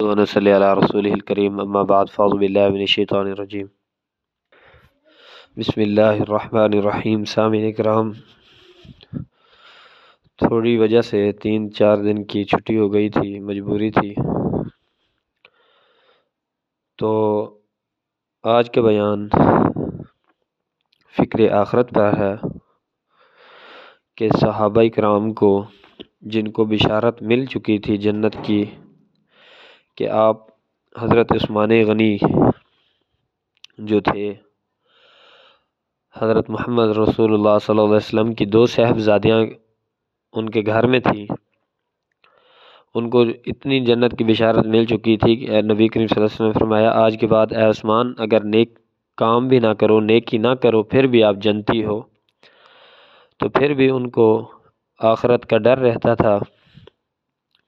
ونصلی علی رسولہ الکریم اما بعد فاعوذ باللہ من الشیطان الرجیم بسم اللہ الرحمن الرحیم۔ سامعین کرام، تھوڑی وجہ سے 3-4 دن کی چھٹی ہو گئی تھی، مجبوری تھی، تو آج کا بیان فکر آخرت پر ہے کہ صحابہ کرام کو جن کو بشارت مل چکی تھی جنت کی کہ آپ حضرت عثمان غنی جو تھے، حضرت محمد رسول اللہ صلی اللہ علیہ وسلم کی 2 صاحبزادیاں ان کے گھر میں تھیں، ان کو اتنی جنت کی بشارت مل چکی تھی کہ نبی کریم صلی اللہ علیہ وسلم نے فرمایا آج کے بعد اے عثمان اگر نیک کام بھی نہ کرو، نیکی نہ کرو، پھر بھی آپ جنتی ہو۔ تو پھر بھی ان کو آخرت کا ڈر رہتا تھا،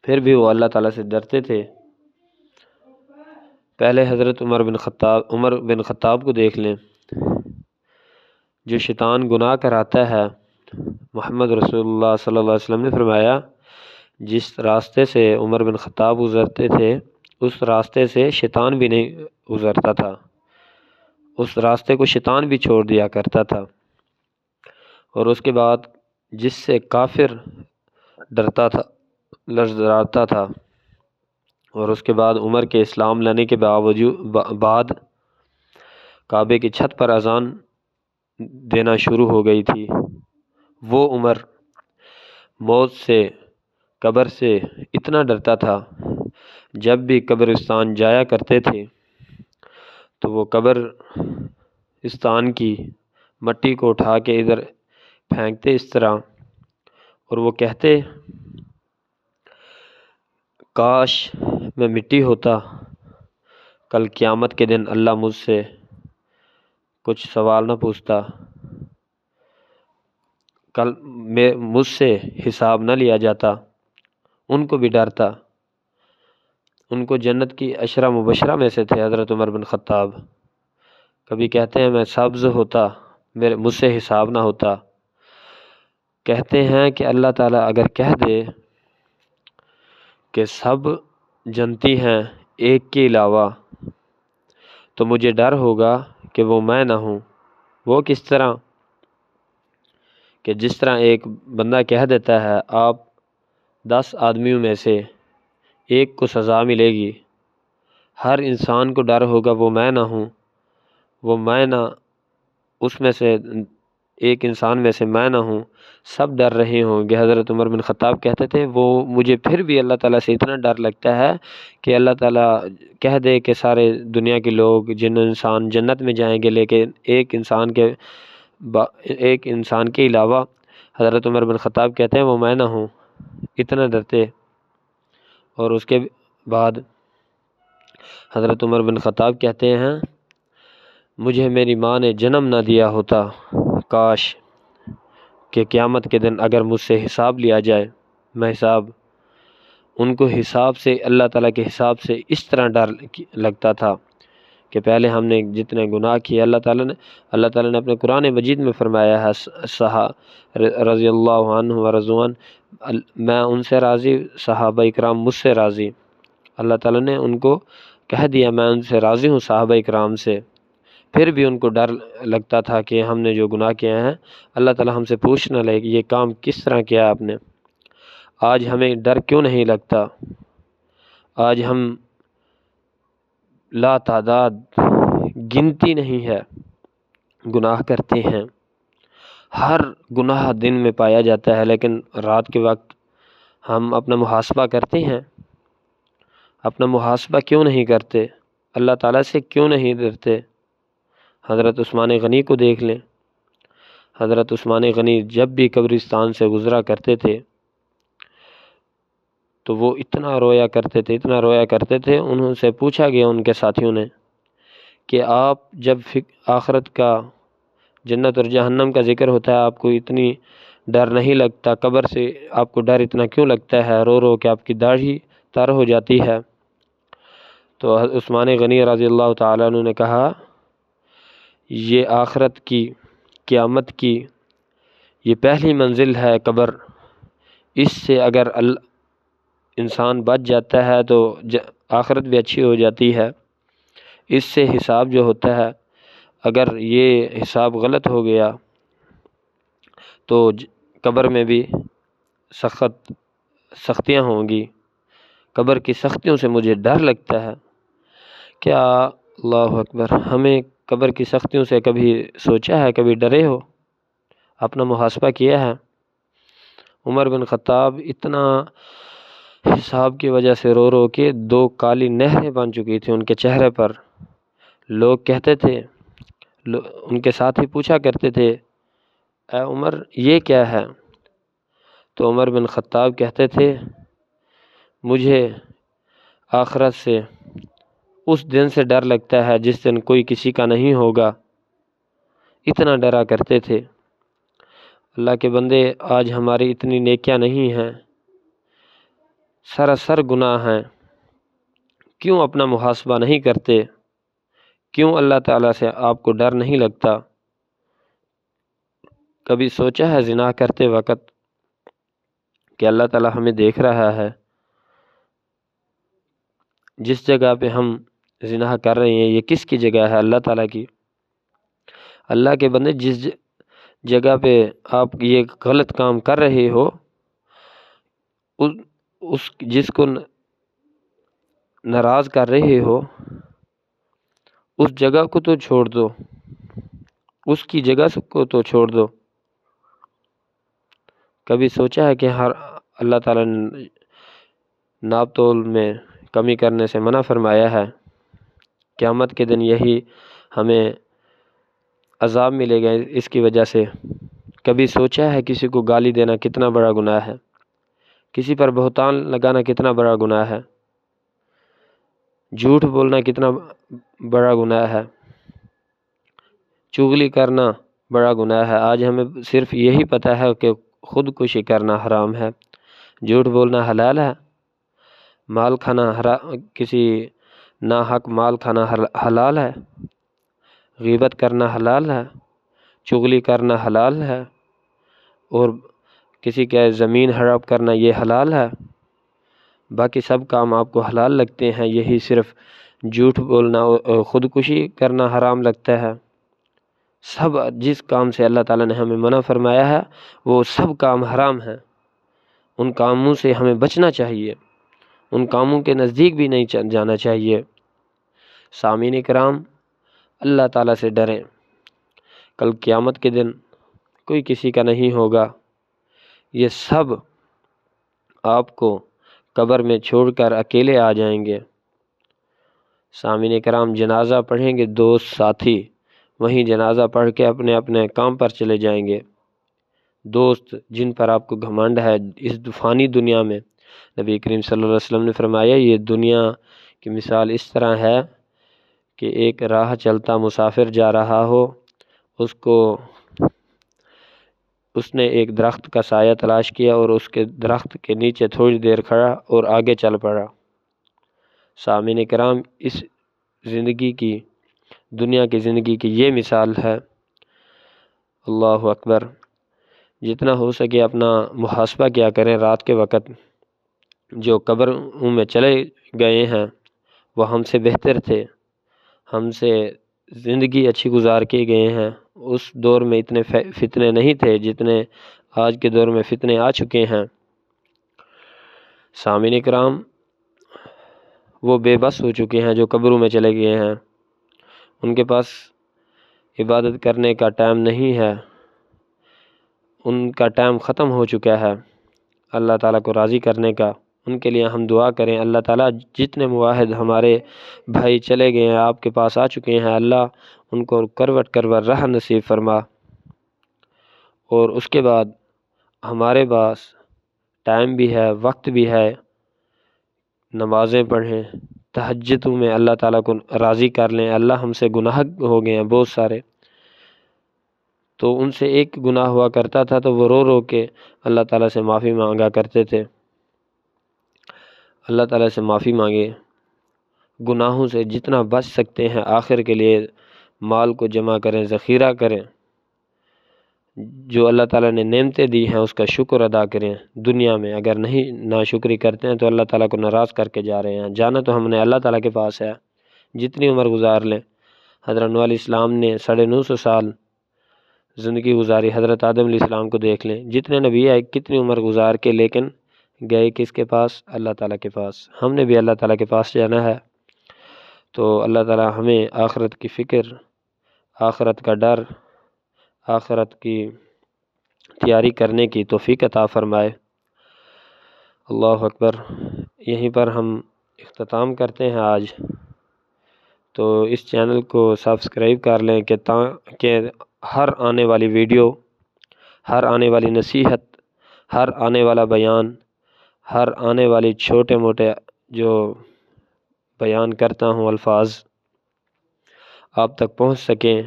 پھر بھی وہ اللہ تعالیٰ سے ڈرتے تھے۔ پہلے حضرت عمر بن خطاب کو دیکھ لیں، جو شیطان گناہ کراتا ہے، محمد رسول اللہ صلی اللہ علیہ وسلم نے فرمایا جس راستے سے عمر بن خطاب گزرتے تھے اس راستے سے شیطان بھی نہیں گزرتا تھا، اس راستے کو شیطان بھی چھوڑ دیا کرتا تھا۔ اور اس کے بعد جس سے کافر ڈرتا تھا، لرزاتا تھا، اور اس کے بعد عمر کے اسلام لانے کے بعد کعبے کی چھت پر اذان دینا شروع ہو گئی تھی، وہ عمر موت سے، قبر سے اتنا ڈرتا تھا، جب بھی قبرستان جایا کرتے تھے تو وہ قبرستان کی مٹی کو اٹھا کے ادھر پھینکتے اس طرح، اور وہ کہتے کاش میں مٹی ہوتا، کل قیامت کے دن اللہ مجھ سے کچھ سوال نہ پوچھتا، کل مجھ سے حساب نہ لیا جاتا۔ ان کو بھی ڈر تھا، ان کو جنت کی 10 مبشرہ میں سے تھے حضرت عمر بن خطاب۔ کبھی کہتے ہیں میں سبز ہوتا، مجھ سے حساب نہ ہوتا۔ کہتے ہیں کہ اللہ تعالیٰ اگر کہہ دے کہ سب جنتی ہیں ایک کے علاوہ، تو مجھے ڈر ہوگا کہ وہ میں نہ ہوں۔ وہ کس طرح کہ جس طرح ایک بندہ کہہ دیتا ہے آپ 10 آدمیوں میں سے ایک کو سزا ملے گی، ہر انسان کو ڈر ہوگا وہ میں نہ ہوں، وہ میں نہ، اس میں سے ایک انسان میں سے میں نہ ہوں، سب ڈر رہے ہوں گے۔ حضرت عمر بن خطاب کہتے تھے وہ مجھے پھر بھی اللہ تعالیٰ سے اتنا ڈر لگتا ہے کہ اللہ تعالیٰ کہہ دے کہ سارے دنیا کے لوگ جن انسان جنت میں جائیں گے، لیکن ایک انسان کے علاوہ حضرت عمر بن خطاب کہتے ہیں وہ میں نہ ہوں، اتنا ڈرتے۔ اور اس کے بعد حضرت عمر بن خطاب کہتے ہیں مجھے میری ماں نے جنم نہ دیا ہوتا، کاش کہ قیامت کے دن اگر مجھ سے حساب لیا جائے، میں ان کو حساب سے، اللہ تعالیٰ کے حساب سے اس طرح ڈر لگتا تھا کہ پہلے ہم نے جتنے گناہ کیے، اللہ تعالیٰ نے اپنے قرآن مجید میں فرمایا ہے رضی اللہ عنہ ورضوان، میں ان سے راضی، صحابہ اکرام مجھ سے راضی۔ اللہ تعالیٰ نے ان کو کہہ دیا میں ان سے راضی ہوں، صحابہ اکرام سے، پھر بھی ان کو ڈر لگتا تھا کہ ہم نے جو گناہ کیا ہیں اللہ تعالیٰ ہم سے پوچھ نہ لے کہ یہ کام کس طرح کیا آپ نے۔ آج ہمیں ڈر کیوں نہیں لگتا؟ آج ہم لا تعداد، گنتی نہیں ہے، گناہ کرتے ہیں، ہر گناہ دن میں پایا جاتا ہے، لیکن رات کے وقت ہم اپنا محاسبہ کرتے ہیں۔ اپنا محاسبہ کیوں نہیں کرتے؟ اللہ تعالیٰ سے کیوں نہیں ڈرتے؟ حضرت عثمان غنی کو دیکھ لیں، حضرت عثمان غنی جب بھی قبرستان سے گزرا کرتے تھے تو وہ اتنا رویا کرتے تھے، انہوں سے پوچھا گیا ان کے ساتھیوں نے کہ آپ جب آخرت کا، جنت اور جہنم کا ذکر ہوتا ہے آپ کو اتنی ڈر نہیں لگتا؟ قبر سے آپ کو ڈر اتنا کیوں لگتا ہے؟ رو رو کہ آپ کی داڑھی تر ہو جاتی ہے۔ تو عثمان غنی رضی اللہ تعالیٰ عنہ نے کہا یہ آخرت کی، قیامت کی یہ پہلی منزل ہے قبر، اس سے اگر انسان بچ جاتا ہے تو آخرت بھی اچھی ہو جاتی ہے۔ اس سے حساب جو ہوتا ہے، اگر یہ حساب غلط ہو گیا تو قبر میں بھی سختیاں ہوں گی۔ قبر کی سختیوں سے مجھے ڈر لگتا ہے۔ کیا اللہ اکبر، ہمیں قبر کی سختیوں سے کبھی سوچا ہے، کبھی ڈرے ہو، اپنا محاسبہ کیا ہے؟ عمر بن خطاب اتنا حساب کی وجہ سے رو رو کے 2 کالی نہریں بن چکی تھیں ان کے چہرے پر۔ لوگ کہتے تھے، ان کے ساتھی پوچھا کرتے تھے، اے عمر یہ کیا ہے؟ تو عمر بن خطاب کہتے تھے، مجھے آخرت سے اس دن سے ڈر لگتا ہے جس دن کوئی کسی کا نہیں ہوگا۔ اتنا ڈرا کرتے تھے۔ اللہ کے بندے، آج ہماری اتنی نیکیاں نہیں ہیں، سراسر گناہ ہیں۔ کیوں اپنا محاسبہ نہیں کرتے؟ کیوں اللہ تعالیٰ سے آپ کو ڈر نہیں لگتا؟ کبھی سوچا ہے زنا کرتے وقت کہ اللہ تعالیٰ ہمیں دیکھ رہا ہے؟ جس جگہ پہ ہم زنا کر رہے ہیں یہ کس کی جگہ ہے؟ اللہ تعالیٰ کی۔ اللہ کے بندے، جس جگہ پہ آپ یہ غلط کام کر رہے ہو، جس کو ناراض کر رہے ہو، اس جگہ کو تو چھوڑ دو، اس کی جگہ کو تو چھوڑ دو۔ کبھی سوچا ہے کہ اللہ تعالیٰ نے ناپ تول میں کمی کرنے سے منع فرمایا ہے؟ قیامت کے دن یہی ہمیں عذاب ملے گا اس کی وجہ سے۔ کبھی سوچا ہے کسی کو گالی دینا کتنا بڑا گناہ ہے؟ کسی پر بہتان لگانا کتنا بڑا گناہ ہے؟ جھوٹ بولنا کتنا بڑا گناہ ہے؟ چغلی کرنا بڑا گناہ ہے۔ آج ہمیں صرف یہی پتہ ہے کہ خودکشی کرنا حرام ہے، جھوٹ بولنا حلال ہے، مال کھانا کسی ناحق مال کھانا حلال ہے، غیبت کرنا حلال ہے، چغلی کرنا حلال ہے، اور کسی کے زمین ہڑپ کرنا یہ حلال ہے۔ باقی سب کام آپ کو حلال لگتے ہیں، یہی صرف جھوٹ بولنا اور خودکشی کرنا حرام لگتا ہے۔ سب جس کام سے اللہ تعالیٰ نے ہمیں منع فرمایا ہے وہ سب کام حرام ہیں۔ ان کاموں سے ہمیں بچنا چاہیے، ان کاموں کے نزدیک بھی نہیں جانا چاہیے۔ سامعین کرام، اللہ تعالیٰ سے ڈریں۔ کل قیامت کے دن کوئی کسی کا نہیں ہوگا، یہ سب آپ کو قبر میں چھوڑ کر اکیلے آ جائیں گے۔ سامعین کرام، جنازہ پڑھیں گے دوست ساتھی، وہیں جنازہ پڑھ کے اپنے اپنے کام پر چلے جائیں گے۔ دوست جن پر آپ کو گھمنڈ ہے اس فانی دنیا میں، نبی کریم صلی اللہ علیہ وسلم نے فرمایا یہ دنیا کی مثال اس طرح ہے کہ ایک راہ چلتا مسافر جا رہا ہو، اس نے ایک درخت کا سایہ تلاش کیا اور اس کے درخت کے نیچے تھوڑی دیر کھڑا اور آگے چل پڑا۔ سامعین کرام، اس دنیا کی زندگی کی یہ مثال ہے۔ اللہ اکبر، جتنا ہو سکے اپنا محاسبہ کیا کریں رات کے وقت۔ جو قبروں میں چلے گئے ہیں وہ ہم سے بہتر تھے، ہم سے زندگی اچھی گزار کے گئے ہیں۔ اس دور میں اتنے فتنے نہیں تھے جتنے آج کے دور میں فتنے آ چکے ہیں۔ سامعین کرام، وہ بے بس ہو چکے ہیں جو قبروں میں چلے گئے ہیں، ان کے پاس عبادت کرنے کا ٹائم نہیں ہے، ان کا ٹائم ختم ہو چکا ہے اللہ تعالیٰ کو راضی کرنے کا۔ ان کے لیے ہم دعا کریں، اللہ تعالیٰ جتنے موحد ہمارے بھائی چلے گئے ہیں آپ کے پاس آ چکے ہیں، اللہ ان کو کروٹ کروٹ راہ نصیب فرما۔ اور اس کے بعد ہمارے پاس ٹائم بھی ہے، وقت بھی ہے، نمازیں پڑھیں، تہجدوں میں اللہ تعالیٰ کو راضی کر لیں۔ اللہ ہم سے گناہ ہو گئے ہیں بہت سارے، تو ان سے ایک گناہ ہوا کرتا تھا تو وہ رو رو کے اللہ تعالیٰ سے معافی مانگا کرتے تھے۔ اللہ تعالیٰ سے معافی مانگے، گناہوں سے جتنا بچ سکتے ہیں، آخر کے لیے مال کو جمع کریں، ذخیرہ کریں۔ جو اللہ تعالیٰ نے نعمتیں دی ہیں اس کا شکر ادا کریں دنیا میں، اگر نہیں ناشکری کرتے ہیں تو اللہ تعالیٰ کو ناراض کر کے جا رہے ہیں۔ جانا تو ہم نے اللہ تعالیٰ کے پاس ہے، جتنی عمر گزار لیں۔ حضرت نوح علیہ السلام نے 950 سال زندگی گزاری، حضرت آدم علیہ السلام کو دیکھ لیں، جتنے نبی آئے کتنی عمر گزار کے، لیکن گئے کس کے پاس؟ اللہ تعالیٰ کے پاس۔ ہم نے بھی اللہ تعالیٰ کے پاس جانا ہے، تو اللہ تعالیٰ ہمیں آخرت کی فکر، آخرت کا ڈر، آخرت کی تیاری کرنے کی توفیق عطا فرمائے۔ اللہ اکبر۔ یہیں پر ہم اختتام کرتے ہیں آج۔ تو اس چینل کو سبسکرائب کر لیں کہ ہر آنے والی ویڈیو، ہر آنے والی نصیحت، ہر آنے والا بیان، ہر آنے والی چھوٹے موٹے جو بیان کرتا ہوں الفاظ آپ تک پہنچ سکیں،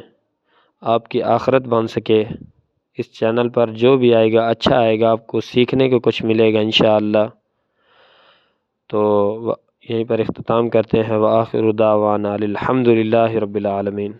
آپ کی آخرت بن سکے۔ اس چینل پر جو بھی آئے گا اچھا آئے گا، آپ کو سیکھنے کو کچھ ملے گا انشاءاللہ۔ تو یہیں پر اختتام کرتے ہیں۔ وآخر دعوانا الحمد للہ رب العالمین۔